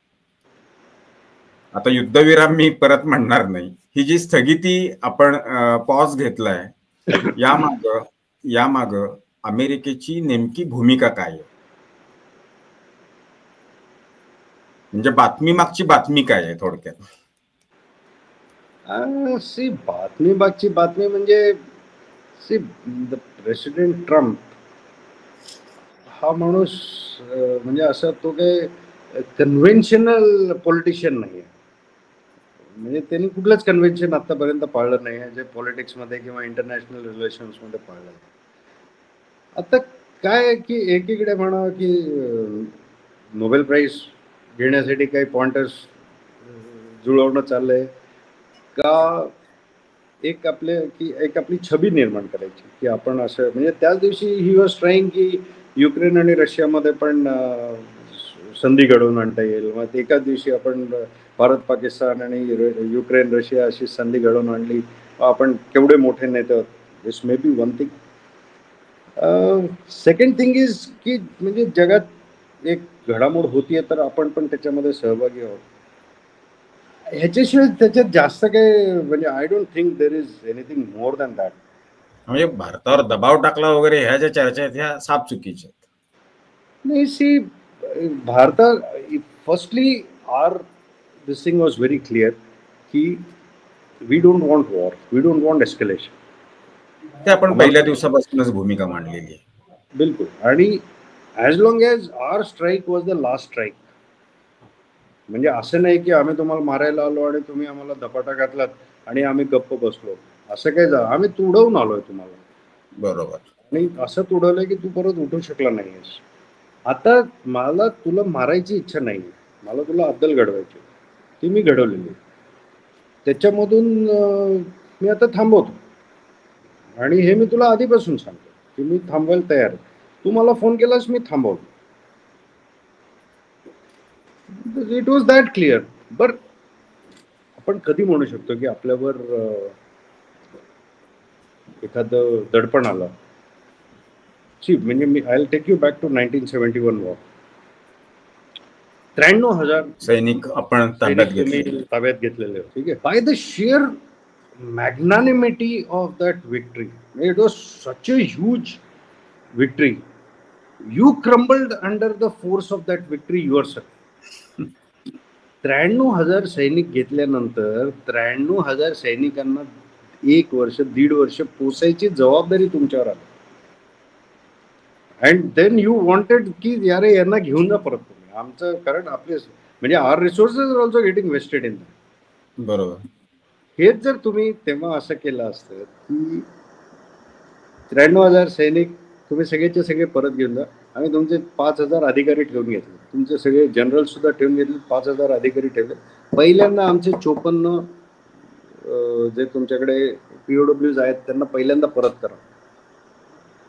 आता युद्धविराम मी परत म्हणणार नाही. ही जी स्थगिती आपण पॉज घेतलाय यामाग अमेरिकेची नेमकी भूमिका काय आहे, म्हणजे बातमी मागची बातमी काय आहे थोडक्यात? सी बातमी मागची बातमी म्हणजे सी द प्रेसिडेंट ट्रम्प हा माणूस म्हणजे असं तो काही कन्व्हेन्शनल पॉलिटिशियन नाही आहे. म्हणजे त्यांनी कुठलंच कन्व्हेन्शन आतापर्यंत पाळलं नाही आहे जे पॉलिटिक्समध्ये किंवा इंटरनॅशनल रिलेशन्समध्ये पाळलं. आता काय की एकीकडे म्हणा की नोबेल प्राईज घेण्यासाठी काही पॉइंटर्स जुळवणं चाललंय का एक आपली छबी निर्माण करायची की आपण असं म्हणजे त्याच दिवशी ही वॉज ट्राईंग की युक्रेन आणि रशियामध्ये पण संधी घडवून आणता येईल. मग एकाच दिवशी आपण भारत पाकिस्तान आणि युक्रेन रशिया अशी संधी घडवून आणली, आपण केवढे मोठे नेते आहोत. This may be one thing. Second thing is की म्हणजे जगात एक घडामोड होतीये तर आपण पण त्याच्यामध्ये सहभागी आहोत. ह्याच्याशिवाय त्याच्यात जास्त काही म्हणजे I don't think there is anything more than that. म्हणजे भारतावर दबाव टाकला वगैरे ह्या ज्या चर्चा आहेत ह्या साफ चुकीच्या आहेत. नाही, सी भारतात firstly our this thing was very clear की we don't want war, we don't want escalation. ते आपण पहिल्या दिवसापासूनच भूमिका मांडलेली आहे. बिलकुल. आणि as long as our strike was the last strike, म्हणजे असं नाही की आम्ही तुम्हाला मारायला आलो आणि तुम्ही आम्हाला धपाटा घातलात आणि आम्ही गप्प बसलो, असं काही झालं. आम्ही तुडवून आलोय तुम्हाला. बरोबर. आणि असं तुडवलंय की तू परत उठू शकला नाहीयेस. आता मला तुला मारायची इच्छा नाही, मला तुला अद्दल घडवायची, ती मी घडवलेली. त्याच्यामधून मी आता थांबवतो. आणि हे मी तुला आधीपासून सांगतो की मी थांबवायला तयार आहे. तू मला फोन केलास, मी थांबवतो. It was that clear. बर, आपण कधी म्हणू शकतो की आपल्यावर एखादं दडपण आलं. म्हणजे मी I will take you back to 1971 war. 93,000 सैनिक आपण ताब्यात घेतलेले. ठीक आहे. By the sheer magnanimity of that victory, it was such a huge victory. You crumbled under the force of that victory yourself. 93,000 सैनिक घेतल्यानंतर 93,000 सैनिकांना 1 वर्ष 1.5 वर्ष पोसायची जबाबदारी तुमच्यावर आली. अँड देन यू वॉन्टेड की यारे यांना घेऊन जा परत तुम्ही आमचं, कारण आपले म्हणजे our resources are also getting wasted in that. बरोबर. हेच जर तुम्ही तेव्हा असं केलं असतं की 93,000 सैनिक तुम्ही सगळेचे सगळे परत घेऊन जा, आम्ही तुमचे 5,000 अधिकारी ठेवून घेतले, तुमचे सगळे जनरल सुद्धा ठेवून घेतले, 5,000 अधिकारी ठेवले. पहिल्यांदा आमचे 54 जे तुमच्याकडे POWs आहेत त्यांना पहिल्यांदा परत करा,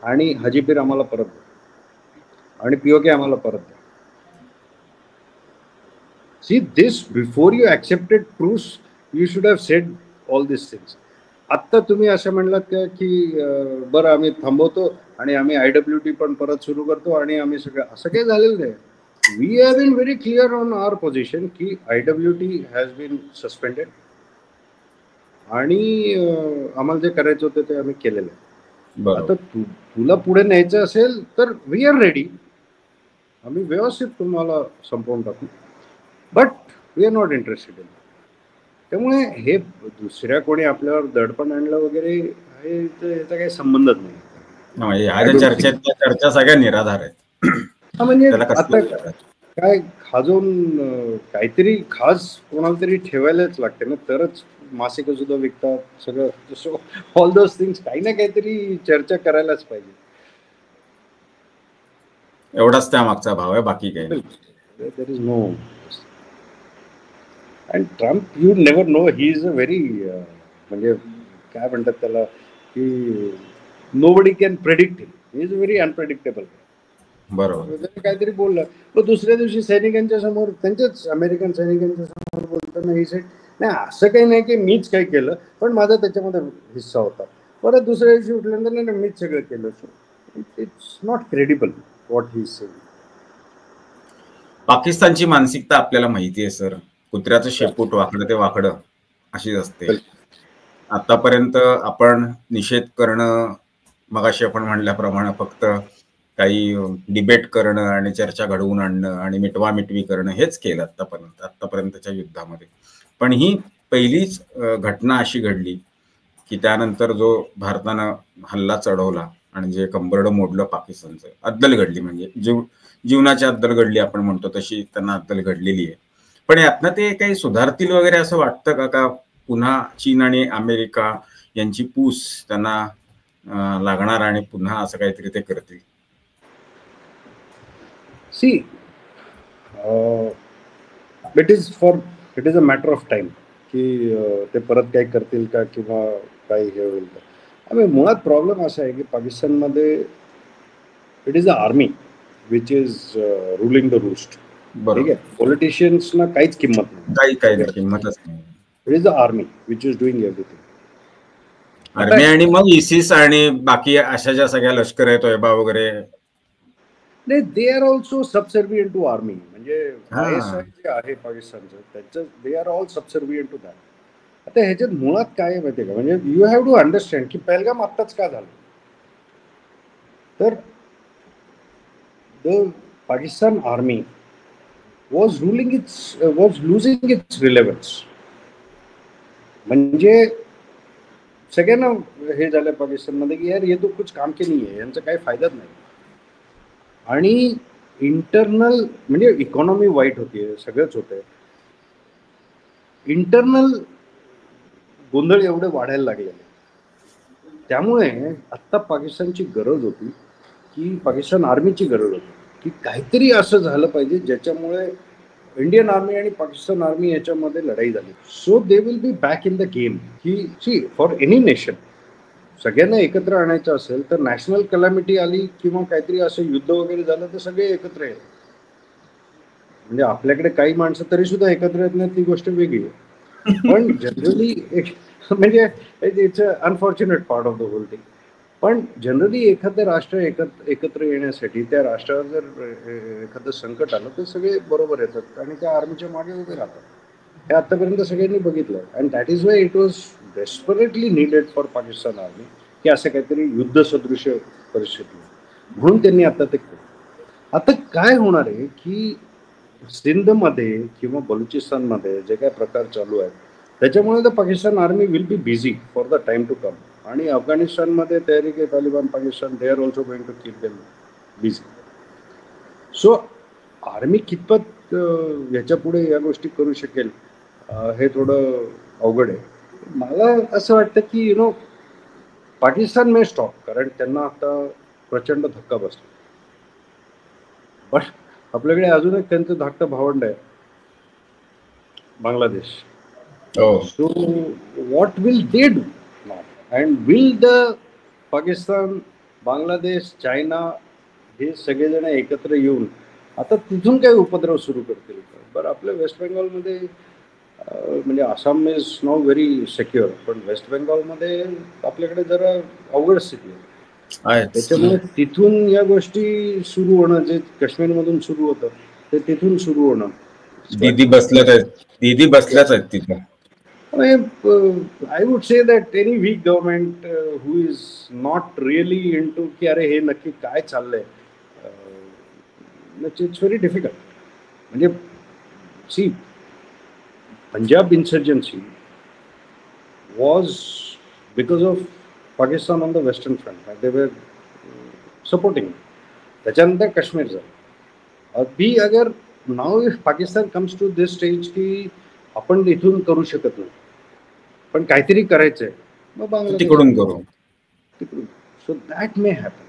आणि हाजीपीर आम्हाला परत द्या, आणि POK आम्हाला परत द्या. See this before you accepted truce you should have said all this things. आत्ता तुम्ही असं म्हणलात का की बरं आम्ही थांबवतो आणि आम्ही IWT पण परत सुरू करतो आणि आम्ही सगळं, असं काही झालेलं नाही. We have been very clear on our position की IWT हॅज बीन सस्पेंडेड, आणि आम्हाला जे करायचं होतं ते आम्ही केलेलं आहे. आता तुला पुढे न्यायचं असेल तर वी आर रेडी, आम्ही व्यवस्थित तुम्हाला संपवून टाकू, but we are not interested in. त्यामुळे हे दुसऱ्या कोणी आपल्यावर दडपण आणलं वगैरे याचा काही संबंधच नाही. चर्चा सगळ्या निराधार आहेत. म्हणजे आता काय खाजून काहीतरी खास कोणाला तरी ठेवायलाच लागते ना, तरच मासिकं सुद्धा विकतात सगळं. ऑल दोज थिंग्स, काही ना काहीतरी चर्चा करायलाच पाहिजे. एवढाच त्या मागचा भाव आहे, बाकी काही नाही. There is no. And Trump, you never know, he is a very म्हणजे काय म्हणतात त्याला की nobody can predict him. He is very unpredictable. बरोबर. काहीतरी बोललं तर दुसऱ्या दिवशी सैनिकांच्या समोर, त्यांच्याच अमेरिकन सैनिकांच्या समोर बोलताना ही सेड नाही, असं काही नाही की मीच काही केलं, पण माझा त्याच्यामध्ये हिस्सा होता. परत दुसऱ्या दिवशी उठल्यानंतर नाही मीच सगळं केलं. It's not credible what he is saying. पाकिस्तानची मानसिकता आपल्याला माहिती आहे सर. कुत्र्याचं शेपूट वाकडं ते वाकडं अशीच असते. आतापर्यंत आपण निषेध करणं, मगाशी आपण म्हणल्याप्रमाणे फक्त काही डिबेट करणं आणि चर्चा घडवून आणणं आणि मिटवामिटवी करणं हेच केलं आतापर्यंतच्या युद्धामध्ये. पण ही पहिलीच घटना अशी घडली की त्यानंतर जो भारतानं हल्ला चढवला आणि जे कंबरडं मोडलं पाकिस्तानचं, अद्दल घडली. म्हणजे जीवनाची अद्दल घडली आपण म्हणतो तशी त्यांना अद्दल घडलेली आहे. पण यातनं ते काही सुधारतील वगैरे असं वाटतं का पुन्हा चीन आणि अमेरिका यांची पूस त्यांना लागणार आणि पुन्हा असं काहीतरी ते करतील? See it is a matter of time की ते परत काय करतील का किंवा काही हे होईल का. आम्ही मुळात प्रॉब्लेम असा आहे की पाकिस्तानमध्ये it is a army which is ruling the roost. ठीक आहे. पॉलिटिशियन्सना काहीच किंमत नाही. काही नाही, किंमतच नाही. It is the army which is doing everything. Army आणि मग इसिस आणि बाकी अशा ज्या सगळ्या लष्कर आहे, तोयबा वगैरे, नाही, they are also subservient to army. म्हणजे ISI जे आहे पाकिस्तानचं, त्याचं they are all subservient to that. आता ह्याच्यात मुळात काय आहे माहिती आहे का, म्हणजे यू हॅव टू अंडरस्टँड की पहलगाम आत्ताच का झालं. तर the Pakistan army was losing it's relevance. म्हणजे सगळ्यांना हे झालं पाकिस्तानमध्ये की यार, हे तो कुछ काम के नाही आहे, यांचा काही फायदाच नाही. आणि इंटरनल म्हणजे इकॉनॉमी वाईट होतीये, सगळंच होतंय. इंटरनल गोंधळ एवढे वाढायला लागलेले. त्यामुळे आत्ता पाकिस्तानची गरज होती की पाकिस्तान आर्मीची गरज होती की काहीतरी असं झालं पाहिजे ज्याच्यामुळे इंडियन आर्मी आणि पाकिस्तान आर्मी याच्यामध्ये लढाई झाली. So they will B back in the game. की सी फॉर एनी नेशन सगळ्यांना एकत्र आणायचं असेल तर नॅशनल कलॅमिटी आली किंवा काहीतरी असं युद्ध वगैरे झालं तर सगळे एकत्र येतात. म्हणजे आपल्याकडे काही माणसं तरी सुद्धा एकत्र येत नाही, ती गोष्ट वेगळी आहे. पण जनरली म्हणजे it's a unfortunate part of the whole thing. पण जनरली एखादं राष्ट्र एकत्र येण्यासाठी त्या राष्ट्रावर जर एखादं संकट आलं तर सगळे बरोबर येतात आणि त्या आर्मीच्या मागे उभे राहतात. हे आतापर्यंत सगळ्यांनी बघितलं. And that is why it was desperately needed for Pakistan army की असं काहीतरी युद्धसदृश परिस्थिती, म्हणून त्यांनी आता ते केलं. आता काय होणार आहे की सिंधमध्ये किंवा बलुचिस्तानमध्ये जे काय प्रकार चालू आहेत त्याच्यामुळे तर Pakistan army will be busy for the time to come. आणि अफगाणिस्तानमध्ये Tehreek Taliban Pakistan, they are also going to keep them busy. So army कितपत याच्या पुढे या गोष्टी करू शकेल हे थोडं अवघड आहे. मला असं वाटतं की पाकिस्तान मे स्टॉप, कारण त्यांना आता प्रचंड धक्का बसला. पण आपल्याकडे अजून एक त्यांचं धाकटं भावंड आहे, Bangladesh. So what will they do now, and will the Pakistan, Bangladesh, China हे सगळेजण एकत्र येऊन आता तिथून काही उपद्रव सुरू करतील. बरं, आपल्या वेस्ट बेंगॉलमध्ये म्हणजे Assam is now very secure, पण वेस्ट बेंगॉलमध्ये आपल्याकडे जरा अवघड स्थिती आहे. त्याच्यामुळे तिथून या गोष्टी सुरू होणं, जे काश्मीरमधून सुरू होतं ते तिथून सुरू होणं. दीदी बसल्याच आहेत तिथं. I would say that any weak government who is not really into की अरे हे नक्की काय चाललंय, इट्स व्हेरी डिफिकल्ट. म्हणजे see, Punjab insurgency was because of Pakistan on the western front, they were supporting. त्याच्यानंतर काश्मीर झालं. अभी अगर now if Pakistan comes to this stage की आपण इथून करू शकत नाही, पण काहीतरी करायचंय, मग बांगलादेश तिकडून करू. So that may happen.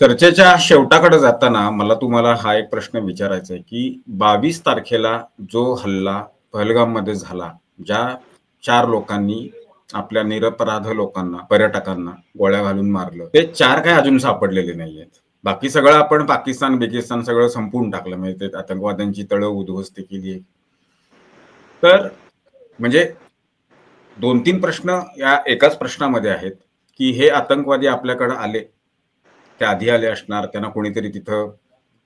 चर्चेच्या शेवटाकडे जाताना मला तुम्हाला हा एक प्रश्न विचारायचा आहे की 22 तारखेला जो हल्ला पहलगाम मध्ये झाला, ज्या 4 लोकांनी आपल्या निरपराध लोकांना, पर्यटकांना गोळ्या घालून मारलं, ते 4 काय अजून सापडलेले नाहीयेत. बाकी सगळं आपण पाकिस्तान सगळं संपवून टाकलं, म्हणजे आतंकवाद्यांची तळं उद्ध्वस्त केली. तर म्हणजे 2-3 प्रश्न या एकाच प्रश्नामध्ये आहेत की हे आतंकवादी आपल्याकडे आले, ते आधी आले असणार, त्यांना कोणीतरी तिथं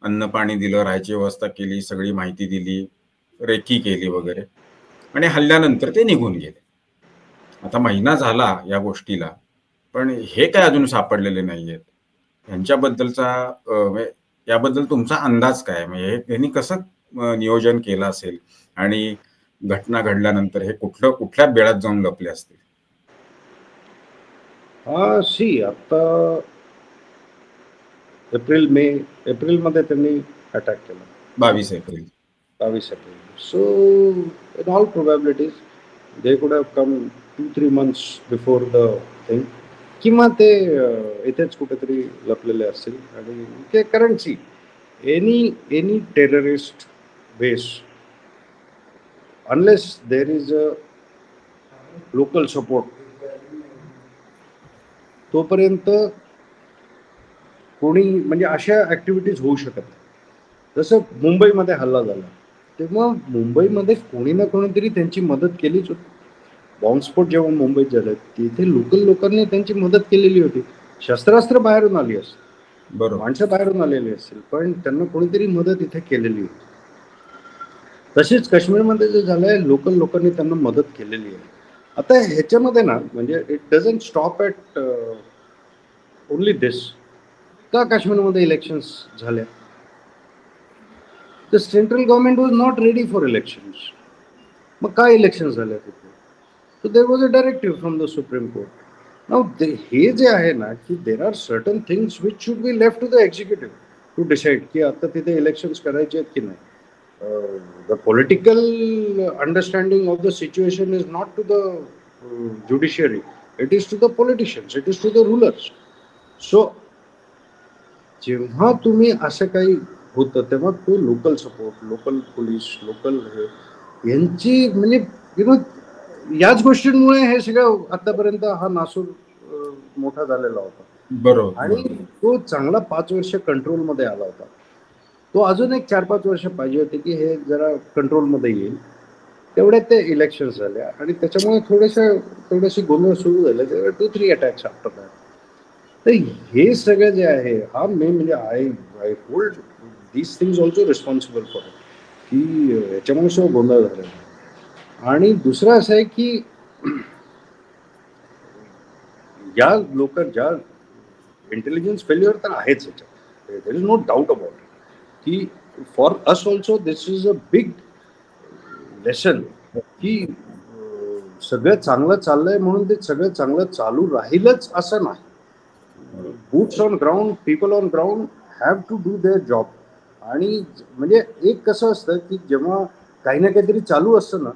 अन्न पाणी दिलं, राहायची व्यवस्था केली, सगळी माहिती दिली, रेकी केली वगैरे, आणि हल्ल्यानंतर ते निघून गेले. आता महिना झाला या गोष्टीला, पण हे काय अजून सापडलेले नाहीयेत. यांच्याबद्दलचा याबद्दल तुमचा अंदाज काय, म्हणजे त्यांनी कसं नियोजन केलं असेल आणि घटना घडल्यानंतर हे कुठल्या बेळात जाऊन लपले असतील? सी, आता एप्रिलमध्ये त्यांनी अटॅक केला, 22 April. So in all probabilities they could have come 2-3 months before the thing, किंवा ते इथेच कुठेतरी लपलेले असतील. आणि कारण see, any terrorist base, unless there is a local support, तोपर्यंत कोणी म्हणजे अशा ऍक्टिव्हिटीज होऊ शकत नाही. जसं मुंबईमध्ये हल्ला झाला तेव्हा मुंबईमध्ये कोणी ना कोणीतरी त्यांची मदत केलीच होती. बॉम्बस्फोट जेव्हा मुंबईत झाले तिथे लोकल लोकांनी त्यांची मदत केलेली होती. शस्त्रास्त्र बाहेरून आली असतील, बरोबर. माणसं बाहेरून आलेली असतील, पण त्यांना कोणीतरी मदत इथे केलेली होती. तसेच काश्मीरमध्ये जे झालंय लोकल लोकांनी त्यांना मदत केलेली आहे. आता ह्याच्यामध्ये ना म्हणजे it doesn't stop at only this. का काश्मीरमध्ये इलेक्शन्स झाल्या? The central government was not ready for elections. मग काय इलेक्शन झाल्या तिथे? So there was a directive from the supreme court. Now हे जे आहे ना की there are certain things which should be left to the executive to decide की आता तिथे इलेक्शन्स करायचे आहेत की नाही. The political understanding of the situation is not to the judiciary, it is to the politicians, it is to the rulers. So जेव्हा तुम्ही असं काही होतं तेव्हा तो local support, local police, local यांची म्हणजे याच गोष्टींमुळे हे सगळं आतापर्यंत हा नासूर मोठा झालेला होता. बरोबर. आणि तो चांगला 5 वर्ष कंट्रोलमध्ये आला होता. तो अजून एक 4-5 वर्ष पाहिजे होते की हे जरा कंट्रोलमध्ये येईल. तेवढ्यात ते इलेक्शन्स झाल्या आणि त्याच्यामुळे थोडेसे गोंधळ सुरू झाले. 2-3 अटॅक्स आफ्टर दॅट. तर हे सगळं जे आहे हा म्हणजे I hold these things also responsible for की याच्यामुळे सगळं गोंधळ झालेला. आणि दुसरं असं आहे की ज्या इंटेलिजन्स फेल्युअर तर आहेच याच्यात, there is no doubt about it. की for us also this is a big lesson की सगळं चांगलं चाललंय म्हणून ते सगळं चांगलं चालू राहीलच असं नाही. Boots on ground, people on ground have to do their job. आणि म्हणजे एक कसं असतं की जेव्हा काही ना काहीतरी चालू असतं ना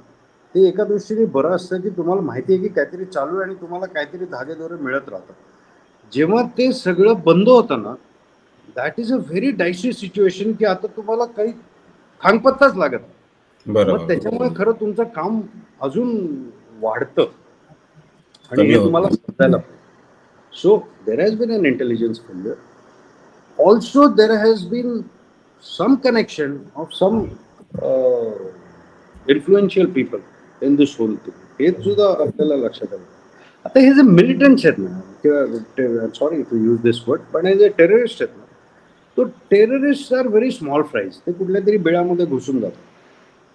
ते एका दृष्टीने बरं असतं की तुम्हाला माहिती आहे की काहीतरी चालू आहे आणि तुम्हाला काहीतरी धागेदोरे मिळत राहतात. जेव्हा ते सगळं बंद होतं ना that is a very Dicey situation की आता तुम्हाला काही थांगपत्ताच लागत. मग त्याच्यामुळे खरं तुमचं काम अजून वाढतं आणि हे तुम्हाला समजायला पाहिजे. So there has been an intelligence failure. Also there has been some connection of some influential people in this whole thing. हे सुद्धा आपल्याला लक्षात आलं. आता हे जे मिलिटंट्स आहेत ना किंवा sorry to use this word पण हे जे टेररिस्ट आहेत ना तो terrorist are very small fries. ते कुठल्या तरी बिळामध्ये घुसून जातात.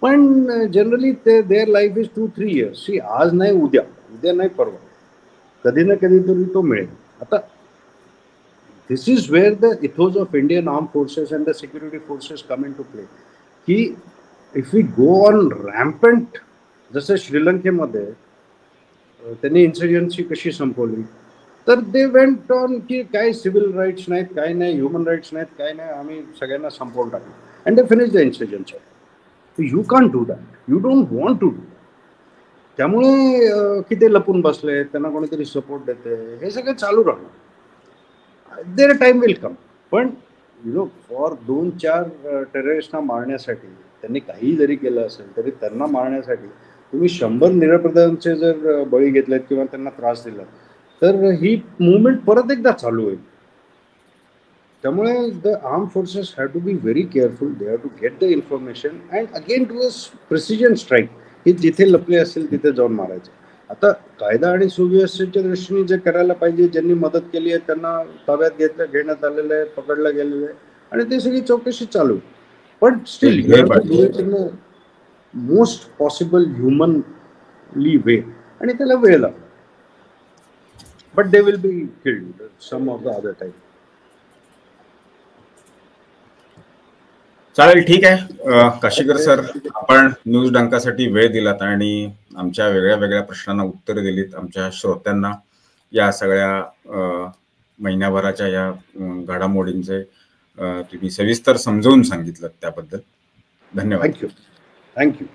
पण जनरली ते their life is 2-3 years. See आज नाही उद्या नाही परवा कधी ना कधीतरी तो मिळेल. आता this is where the ethos of Indian arm forces and the security forces come in to play. की if we go on rampant जसं श्रीलंकेमध्ये त्यांनी इन्सर्जन्सी कशी संपवली तर दे वेंट ऑन की काय सिव्हिल राईट्स नाहीत, काय नाही, ह्युमन राईट्स नाहीत, काय नाही, आम्ही सगळ्यांना संपवून टाकलं and they finish the insurgency. You can't do that, you don't want to do. त्यामुळे की ते लपून बसले, त्यांना कोणीतरी सपोर्ट देते, हे सगळं चालू राहणार. Their time will come. पण फॉर 2-4 टेररिस्टना मारण्यासाठी त्यांनी काही जरी केलं असेल तरी त्यांना मारण्यासाठी तुम्ही 100 निरपराधांचे जर बळी घेतलेत किंवा त्यांना त्रास दिला तर ही मुवमेंट परत एकदा चालू होईल. त्यामुळे the arm forces have to be very careful. They have to get the information and again to a precision strike की जिथे लपले असेल तिथे जाऊन मारायचं. आता कायदा आणि सुव्यवस्थेच्या दृष्टीने जे करायला पाहिजे, ज्यांनी मदत केली आहे त्यांना ताब्यात घेण्यात आलेलं आहे, पकडलं गेलेलं आहे आणि ते सगळी चौकशी चालू. पण still you have to do it in most possible humanly way आणि त्याला वेळ लागतो. But they will be killed some of the other time. चालेल, ठीक आहे. काशीकर सर, आपण न्यूज डंकासाठी वेळ दिलात आणि आमच्या वेगळ्या वेगळ्या प्रश्नांना उत्तरं दिलीत. आमच्या श्रोत्यांना या सगळ्या महिन्याभराच्या या घडामोडींचे तुम्ही सविस्तर समजावून सांगितलं त्याबद्दल धन्यवाद. थँक्यू.